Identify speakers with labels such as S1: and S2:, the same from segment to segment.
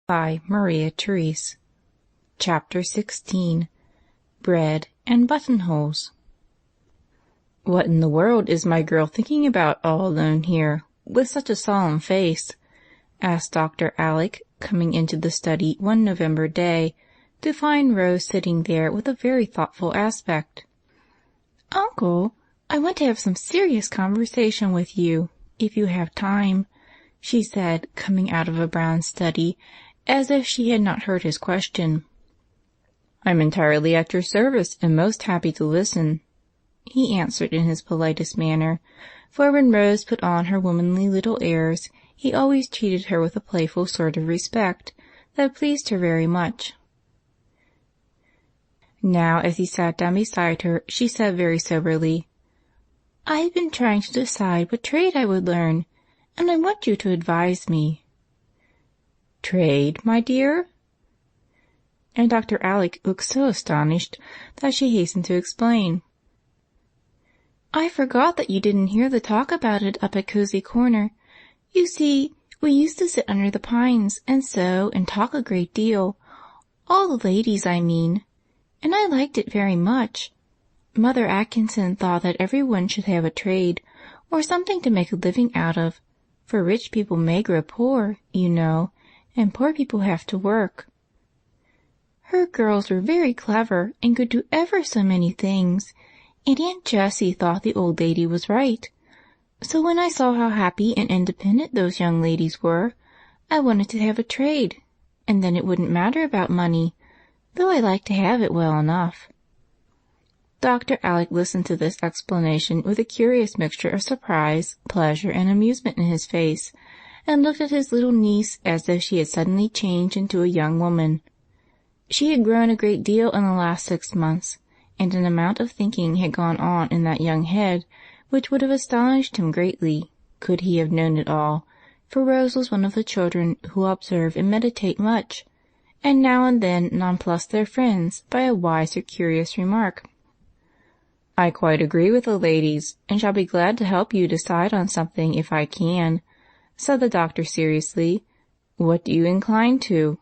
S1: by Maria Therese. Chapter 16. Bread and Buttonholes. "What in the world is my girl thinking about all alone here, with such a solemn face?" asked Dr. Alec, coming into the study one November day, to find Rose sitting there with a very thoughtful aspect. "Uncle, I want to have some serious conversation with you, if you have time," she said, coming out of a brown study, as if she had not heard his question. "I'm entirely at your service and most happy to listen," he answered in his politest manner, for when Rose put on her womanly little airs, he always treated her with a playful sort of respect that pleased her very much. Now, as he sat down beside her, she said very soberly, "I've been trying to decide what trade I would learn, and I want you to advise me." "Trade, my dear?" And Dr. Alec looked so astonished that she hastened to explain. "I forgot that you didn't hear the talk about it up at Cozy Corner. You see, we used to sit under the pines and sew and talk a great deal, all the ladies, I mean, and I liked it very much. Mother Atkinson thought that everyone should have a trade, or something to make a living out of, for rich people may grow poor, you know, and poor people have to work. Her girls were very clever and could do ever so many things, and Aunt Jessie thought the old lady was right. So when I saw how happy and independent those young ladies were, I wanted to have a trade, and then it wouldn't matter about money, though I like to have it well enough." Dr. Alec listened to this explanation with a curious mixture of surprise, pleasure, and amusement in his face, and looked at his little niece as if she had suddenly changed into a young woman. She had grown a great deal in the last 6 months, and an amount of thinking had gone on in that young head which would have astonished him greatly, could he have known it all, for Rose was one of the children who observe and meditate much, and now and then nonplus their friends by a wise or curious remark. "I quite agree with the ladies, and shall be glad to help you decide on something if I can," said the doctor seriously. "What do you incline to?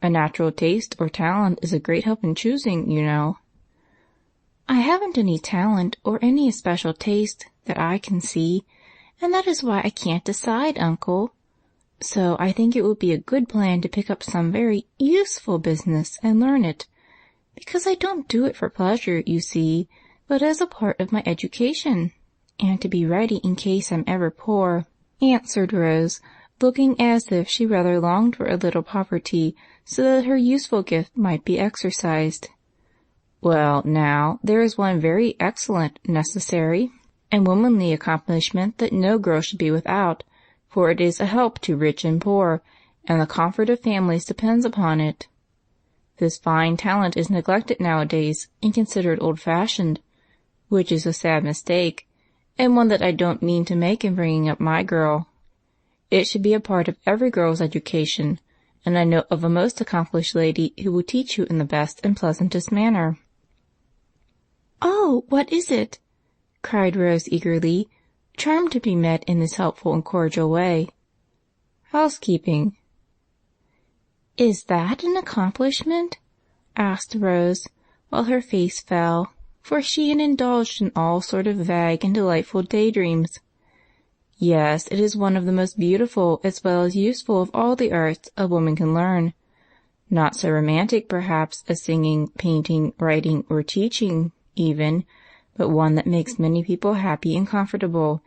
S1: A natural taste or talent is a great help in choosing, you know." "I haven't any talent or any especial taste that I can see, and that is why I can't decide, Uncle. So I think it would be a good plan to pick up some very useful business and learn it, because I don't do it for pleasure, you see, but as a part of my education, and to be ready in case I'm ever poor," answered Rose, looking as if she rather longed for a little poverty so that her useful gift might be exercised. "Well, now, there is one very excellent, necessary, and womanly accomplishment that no girl should be without, for it is a help to rich and poor, and the comfort of families depends upon it. This fine talent is neglected nowadays and considered old-fashioned, which is a sad mistake, and one that I don't mean to make in bringing up my girl. It should be a part of every girl's education, and I know of a most accomplished lady who will teach you in the best and pleasantest manner." "Oh, what is it?" cried Rose eagerly, charmed to be met in this helpful and cordial way. "Housekeeping." "Is that an accomplishment?" asked Rose, while her face fell, for she had indulged in all sort of vague and delightful daydreams. "Yes, it is one of the most beautiful as well as useful of all the arts a woman can learn. Not so romantic, perhaps, as singing, painting, writing, or teaching, even, but one that makes many people happy and comfortable,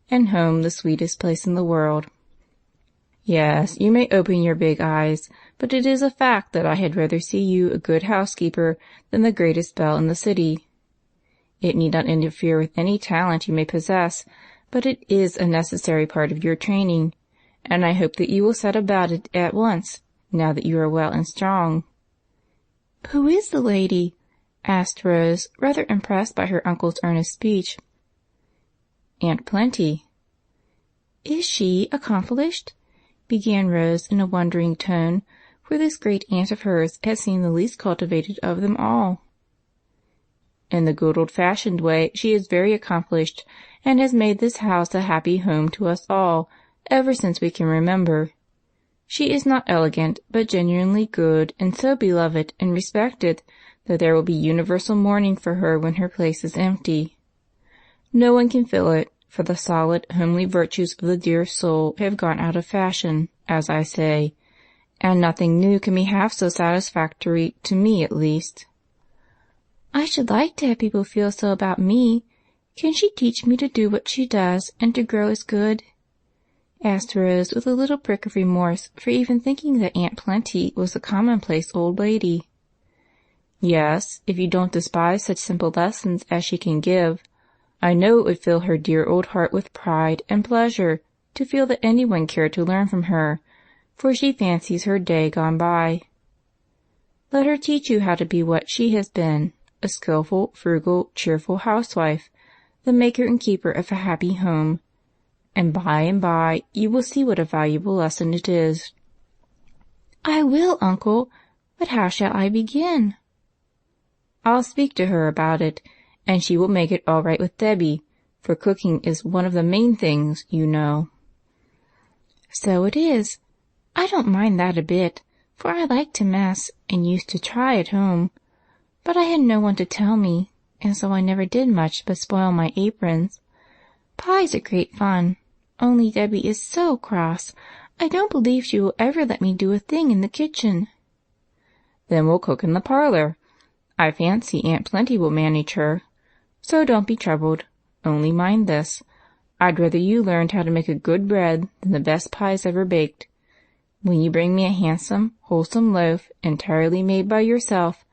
S1: and home the sweetest place in the world. Yes, you may open your big eyes, but it is a fact that I had rather see you a good housekeeper than the greatest belle in the city. It need not interfere with any talent you may possess, but it is a necessary part of your training, and I hope that you will set about it at once, now that you are well and strong." "Who is the lady?" asked Rose, rather impressed by her uncle's earnest speech. "Aunt Plenty." "Is she accomplished?" began Rose in a wondering tone, for this great aunt of hers had seemed the least cultivated of them all. "In the good old-fashioned way she is very accomplished, and has made this house a happy home to us all, ever since we can remember. She is not elegant, but genuinely good, and so beloved and respected that there will be universal mourning for her when her place is empty. No one can fill it, for the solid, homely virtues of the dear soul have gone out of fashion, as I say, and nothing new can be half so satisfactory, to me at least." "I should like to have people feel so about me. Can she teach me to do what she does and to grow as good?" asked Rose with a little prick of remorse for even thinking that Aunt Plenty was a commonplace old lady. "Yes, if you don't despise such simple lessons as she can give. I know it would fill her dear old heart with pride and pleasure to feel that anyone cared to learn from her, for she fancies her day gone by. Let her teach you how to be what she has been, a skillful, frugal, cheerful housewife, the maker and keeper of a happy home, and by you will see what a valuable lesson it is." "I will, uncle, but how shall I begin?" "I'll speak to her about it, and she will make it all right with Debbie, for cooking is one of the main things, you know." "So it is. I don't mind that a bit, for I like to mess and used to try at home, but I had no one to tell me, and so I never did much but spoil my aprons. Pies are great fun, only Debbie is so cross, I don't believe she will ever let me do a thing in the kitchen." "Then we'll cook in the parlor. I fancy Aunt Plenty will manage her, so don't be troubled. Only mind this, I'd rather you learned how to make a good bread than the best pies ever baked. When you bring me a handsome, wholesome loaf entirely made by yourself,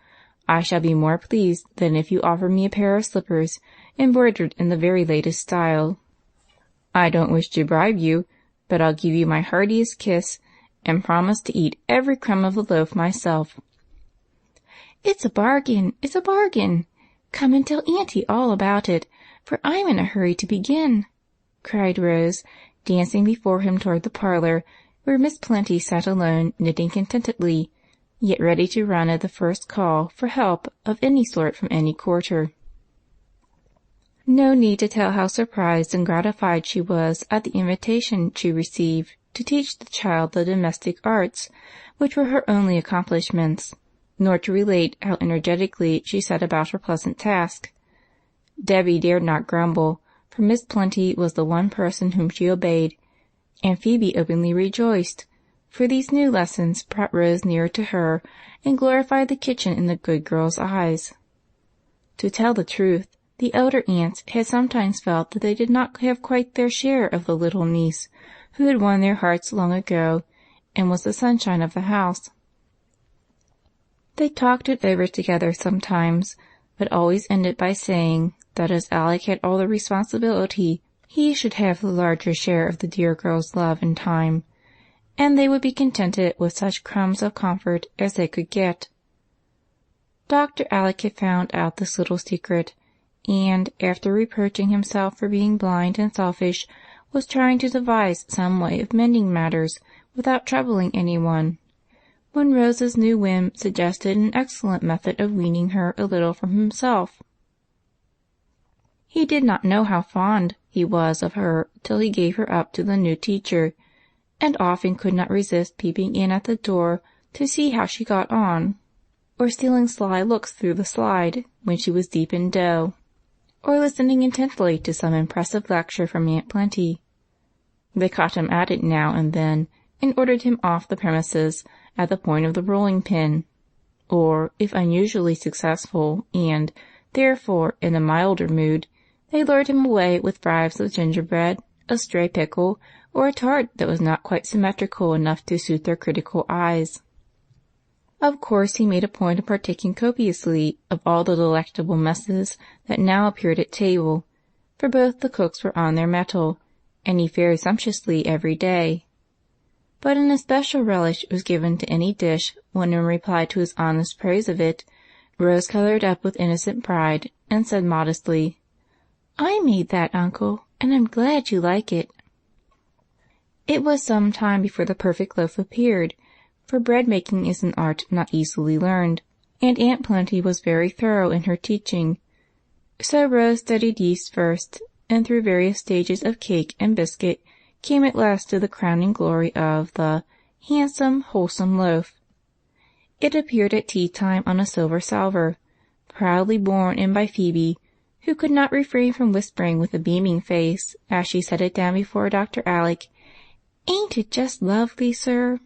S1: I shall be more pleased than if you offer me a pair of slippers embroidered in the very latest style. I don't wish to bribe you, but I'll give you my heartiest kiss and promise to eat every crumb of the loaf myself." It's a bargain. Come and tell Auntie all about it, for I'm in a hurry to begin," cried Rose, dancing before him toward the parlor, where Miss Plenty sat alone knitting contentedly, yet ready to run at the first call for help of any sort from any quarter. No need to tell how surprised and gratified she was at the invitation she received to teach the child the domestic arts, which were her only accomplishments, nor to relate how energetically she set about her pleasant task. Debbie dared not grumble, for Miss Plenty was the one person whom she obeyed, and Phoebe openly rejoiced, for these new lessons brought Rose nearer to her and glorified the kitchen in the good girl's eyes. To tell the truth, the elder aunts had sometimes felt that they did not have quite their share of the little niece who had won their hearts long ago and was the sunshine of the house. They talked it over together sometimes, but always ended by saying that as Alec had all the responsibility, he should have the larger share of the dear girl's love and time, and they would be contented with such crumbs of comfort as they could get. Dr. Alec had found out this little secret, and, after reproaching himself for being blind and selfish, was trying to devise some way of mending matters without troubling anyone, when Rose's new whim suggested an excellent method of weaning her a little from himself. He did not know how fond he was of her till he gave her up to the new teacher, and often could not resist peeping in at the door to see how she got on, or stealing sly looks through the slide when she was deep in dough, or listening intently to some impressive lecture from Aunt Plenty. They caught him at it now and then, and ordered him off the premises at the point of the rolling pin, or, if unusually successful and, therefore, in a milder mood, they lured him away with bribes of gingerbread, a stray pickle, or a tart that was not quite symmetrical enough to suit their critical eyes. Of course he made a point of partaking copiously of all the delectable messes that now appeared at table, for both the cooks were on their mettle, and he fared sumptuously every day. But an especial relish was given to any dish when, in reply to his honest praise of it, Rose colored up with innocent pride and said modestly, "I made that, uncle, and I'm glad you like it." It was some time before the perfect loaf appeared, for bread-making is an art not easily learned, and Aunt Plenty was very thorough in her teaching. So Rose studied yeast first, and through various stages of cake and biscuit came at last to the crowning glory of the handsome, wholesome loaf. It appeared at tea-time on a silver salver, proudly borne in by Phoebe, who could not refrain from whispering with a beaming face, as she set it down before Dr. Alec, "Ain't it just lovely, sir?"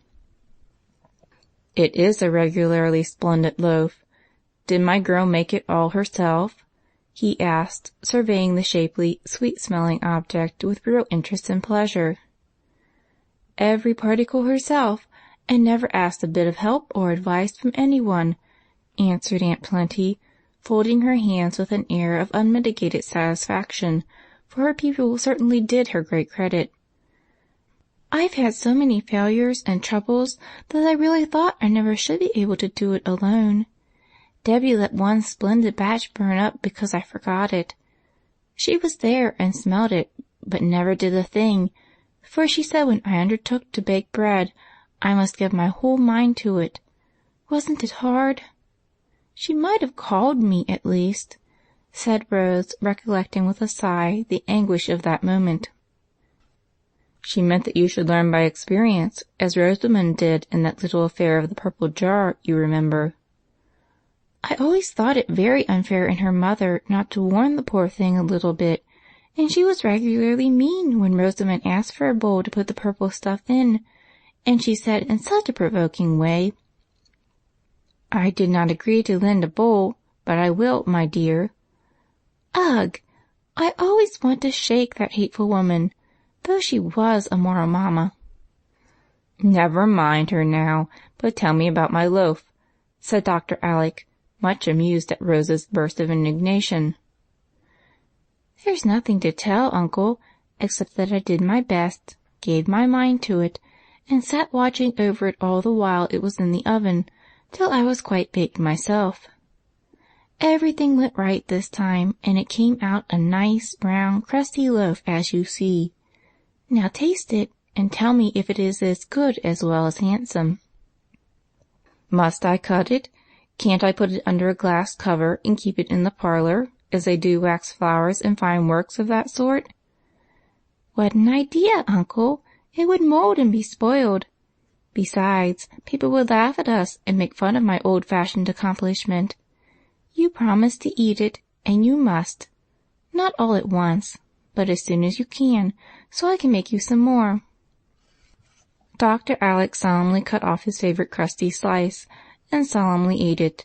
S1: "It is a regularly splendid loaf. Did my girl make it all herself?" he asked, surveying the shapely, sweet-smelling object with real interest and pleasure. "Every particle herself, and never asked a bit of help or advice from anyone," answered Aunt Plenty, folding her hands with an air of unmitigated satisfaction, for her people certainly did her great credit. "I've had so many failures and troubles that I really thought I never should be able to do it alone. Debbie let one splendid batch burn up because I forgot it. She was there and smelled it, but never did a thing, for she said when I undertook to bake bread, I must give my whole mind to it. Wasn't it hard? She might have called me, at least," said Rose, recollecting with a sigh the anguish of that moment. "She meant that you should learn by experience, as Rosamond did in that little affair of the purple jar, you remember." "I always thought it very unfair in her mother not to warn the poor thing a little bit, and she was regularly mean when Rosamond asked for a bowl to put the purple stuff in, and she said in such a provoking way, 'I did not agree to lend a bowl, but I will, my dear.' Ugh! I always want to shake that hateful woman, though she was a moral mamma." "Never mind her now, but tell me about my loaf," said Dr. Alec, much amused at Rose's burst of indignation. "There's nothing to tell, Uncle, except that I did my best, gave my mind to it, and sat watching over it all the while it was in the oven, till I was quite baked myself. Everything went right this time, and it came out a nice, brown, crusty loaf, as you see. Now taste it, and tell me if it is as good as well as handsome." "Must I cut it? Can't I put it under a glass cover and keep it in the parlor, as they do wax flowers and fine works of that sort?" "What an idea, Uncle! It would mold and be spoiled. Besides, people would laugh at us and make fun of my old-fashioned accomplishment. You promised to eat it, and you must. Not all at once, but as soon as you can, so I can make you some more." Dr. Alec solemnly cut off his favorite crusty slice and solemnly ate it.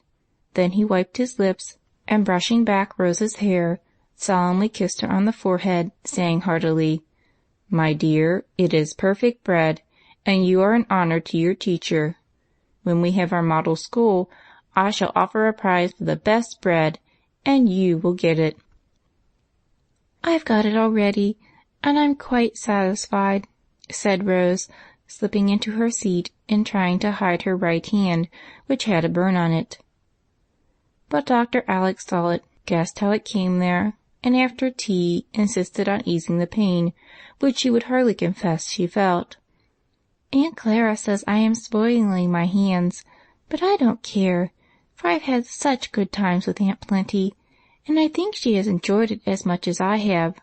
S1: Then he wiped his lips, and brushing back Rose's hair, solemnly kissed her on the forehead, saying heartily, "My dear, it is perfect bread, and you are an honor to your teacher. When we have our model school, I shall offer a prize for the best bread, and you will get it." "I've got it already, and I'm quite satisfied," said Rose, slipping into her seat and trying to hide her right hand, which had a burn on it. But Dr. Alec saw it, guessed how it came there, and after tea insisted on easing the pain, which she would hardly confess she felt. "Aunt Clara says I am spoiling my hands, but I don't care, for I've had such good times with Aunt Plenty, and I think she has enjoyed it as much as I have.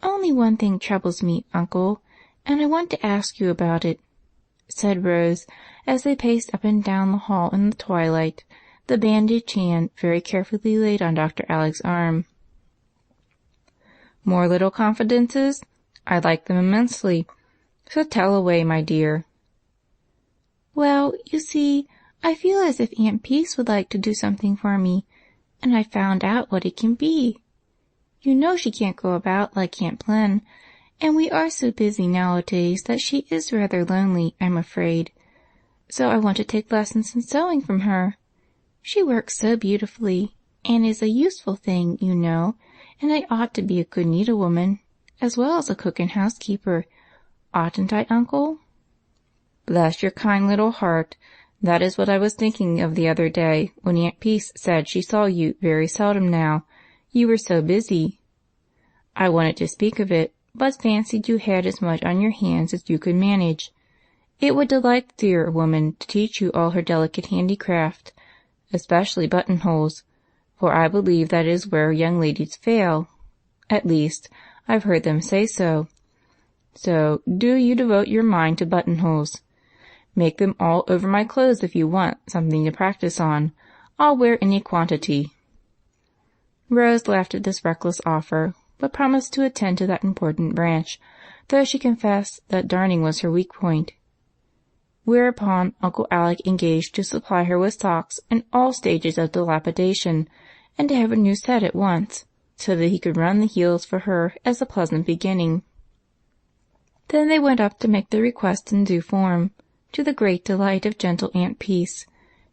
S1: Only one thing troubles me, Uncle, and I want to ask you about it," said Rose, as they paced up and down the hall in the twilight, the bandaged hand very carefully laid on Dr. Alec's arm. "More little confidences? I like them immensely, so tell away, my dear." "Well, you see, I feel as if Aunt Peace would like to do something for me, and I found out what it can be. You know she can't go about like Aunt Plen, and we are so busy nowadays that she is rather lonely, I'm afraid. So I want to take lessons in sewing from her. She works so beautifully, and is a useful thing, you know, and I ought to be a good needlewoman, as well as a cook and housekeeper. Oughtn't I, Uncle?" "Bless your kind little heart. That is what I was thinking of the other day when Aunt Peace said she saw you very seldom now, you were so busy. I wanted to speak of it, but fancied you had as much on your hands as you could manage. It would delight the dear woman to teach you all her delicate handicraft, especially buttonholes, for I believe that is where young ladies fail. At least, I've heard them say so. So do you devote your mind to buttonholes. Make them all over my clothes if you want something to practice on. I'll wear any quantity." Rose laughed at this reckless offer, but promised to attend to that important branch, though she confessed that darning was her weak point. Whereupon Uncle Alec engaged to supply her with socks in all stages of dilapidation, and to have a new set at once, so that he could run the heels for her as a pleasant beginning. Then they went up to make their request in due form, to the great delight of gentle Aunt Peace,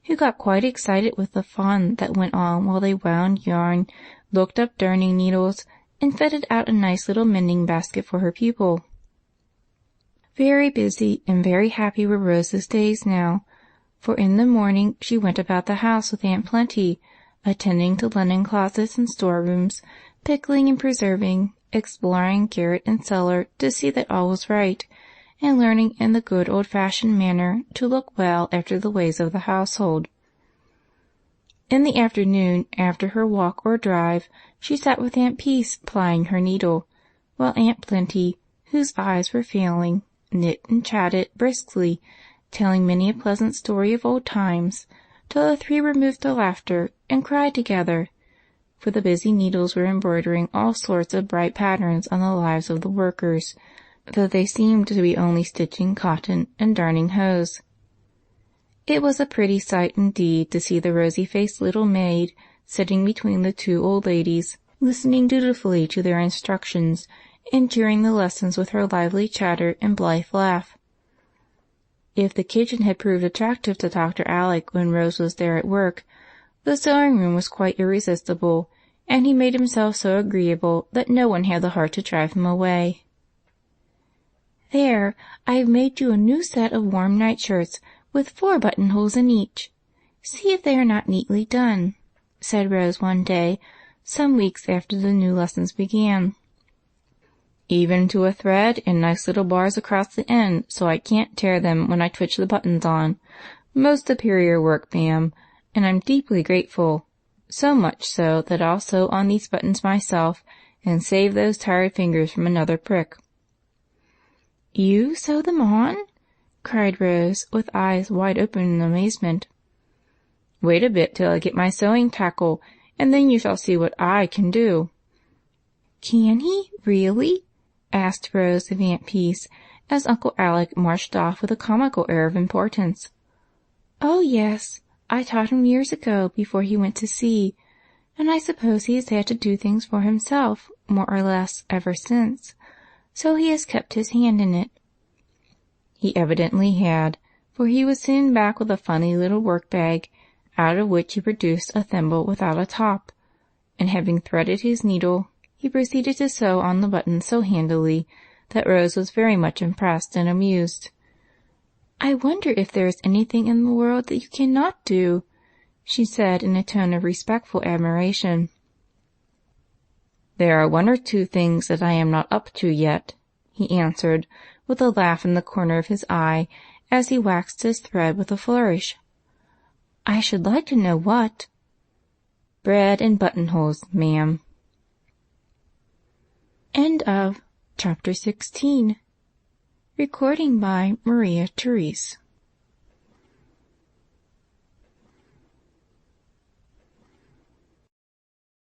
S1: who got quite excited with the fun that went on while they wound yarn, looked up darning needles, and fitted out a nice little mending basket for her pupil. Very busy and very happy were Rose's days now, for in the morning she went about the house with Aunt Plenty, attending to linen closets and storerooms, pickling and preserving, exploring garret and cellar to see that all was right, and learning in the good old-fashioned manner to look well after the ways of the household. In the afternoon, after her walk or drive, she sat with Aunt Peace plying her needle, while Aunt Plenty, whose eyes were failing, knit and chatted briskly, telling many a pleasant story of old times, till the three were moved to laughter and cried together, for the busy needles were embroidering all sorts of bright patterns on the lives of the workers, though they seemed to be only stitching cotton and darning hose. It was a pretty sight indeed to see the rosy-faced little maid sitting between the two old ladies, listening dutifully to their instructions and cheering the lessons with her lively chatter and blithe laugh. If the kitchen had proved attractive to Dr. Alec when Rose was there at work, the sewing-room was quite irresistible, and he made himself so agreeable that no one had the heart to drive him away. "There, I have made you a new set of warm nightshirts with 4 buttonholes in each. See if they are not neatly done," said Rose one day, some weeks after the new lessons began. "Even to a thread and nice little bars across the end so I can't tear them when I twitch the buttons on. Most superior work, ma'am, and I'm deeply grateful. So much so that I'll sew on these buttons myself and save those tired fingers from another prick." "You sew them on?" cried Rose, with eyes wide open in amazement. "Wait a bit till I get my sewing tackle, and then you shall see what I can do." "Can he, really?" asked Rose of Aunt Peace, as Uncle Alec marched off with a comical air of importance. "Oh, yes, I taught him years ago before he went to sea, and I suppose he has had to do things for himself, more or less, ever since, so he has kept his hand in it." He evidently had, for he was soon back with a funny little work-bag, out of which he produced a thimble without a top, and having threaded his needle, he proceeded to sew on the buttons so handily that Rose was very much impressed and amused. "I wonder if there is anything in the world that you cannot do," she said in a tone of respectful admiration. "There are 1 or 2 things that I am not up to yet," he answered, with a laugh in the corner of his eye as he waxed his thread with a flourish. "I should like to know what." "Bread and buttonholes, ma'am." End of Chapter 16. Recording by Maria Therese.